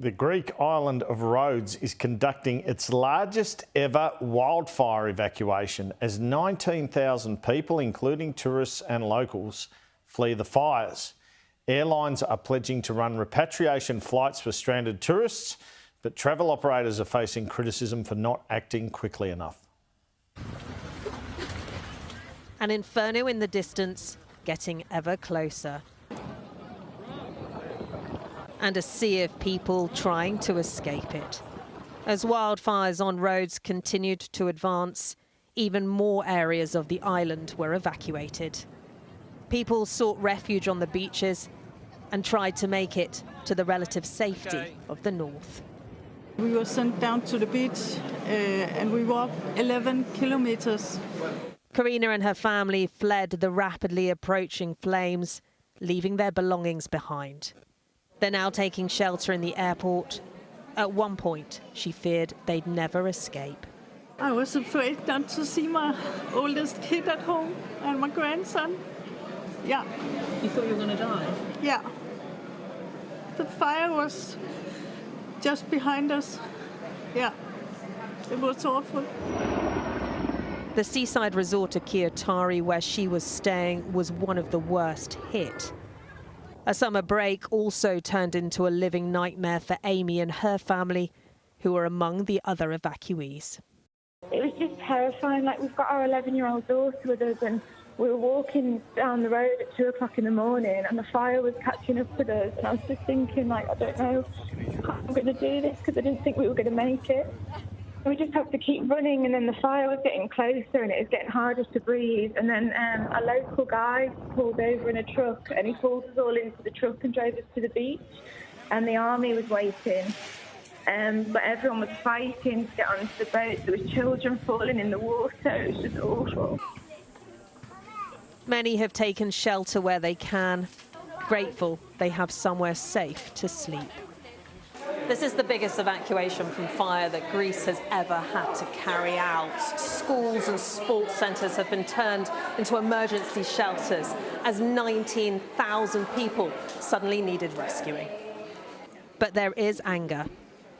The Greek island of Rhodes is conducting its largest ever wildfire evacuation as 19,000 people, including tourists and locals, flee the fires. Airlines are pledging to run repatriation flights for stranded tourists, but travel operators are facing criticism for not acting quickly enough. An inferno in the distance, getting ever closer. And a sea of people trying to escape it. As wildfires on Rhodes continued to advance, even more areas of the island were evacuated. People sought refuge on the beaches and tried to make it to the relative safety of the north. We were sent down to the beach and we walked 11 kilometers. Karina and her family fled the rapidly approaching flames, leaving their belongings behind. They're now taking shelter in the airport. At one point, she feared they'd never escape. I was afraid not to see my oldest kid at home and my grandson. Yeah. You thought you were going to die? Yeah. The fire was just behind us. Yeah. It was awful. The seaside resort of Kiotari, where she was staying, was one of the worst hit. A summer break also turned into a living nightmare for Amy and her family, who were among the other evacuees. It was just terrifying. Like, we've got our 11-year-old daughter with us, and we were walking down the road at 2 o'clock in the morning, and the fire was catching up with us. And I was just thinking, like, I don't know how I'm going to do this, because I didn't think we were going to make it. We just had to keep running, and then the fire was getting closer and it was getting harder to breathe. And then a local guy pulled over in a truck, and he pulled us all into the truck and drove us to the beach. And the army was waiting, but everyone was fighting to get onto the boat. There was children falling in the water. It was just awful. Many have taken shelter where they can, grateful they have somewhere safe to sleep. This is the biggest evacuation from fire that Greece has ever had to carry out. Schools and sports centres have been turned into emergency shelters as 19,000 people suddenly needed rescuing. But there is anger.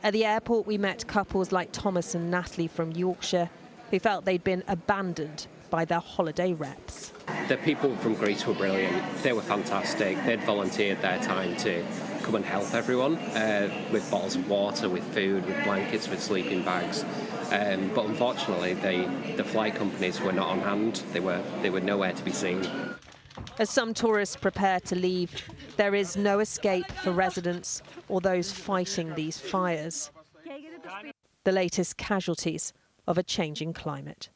At the airport, we met couples like Thomas and Natalie from Yorkshire who felt they'd been abandoned by their holiday reps. The people from Greece were brilliant. They were fantastic. They'd volunteered their time to come and help everyone with bottles of water, with food, with blankets, with sleeping bags. But unfortunately, the flight companies were not on hand. They were nowhere to be seen. As some tourists prepare to leave, there is no escape for residents or those fighting these fires. The latest casualties of a changing climate.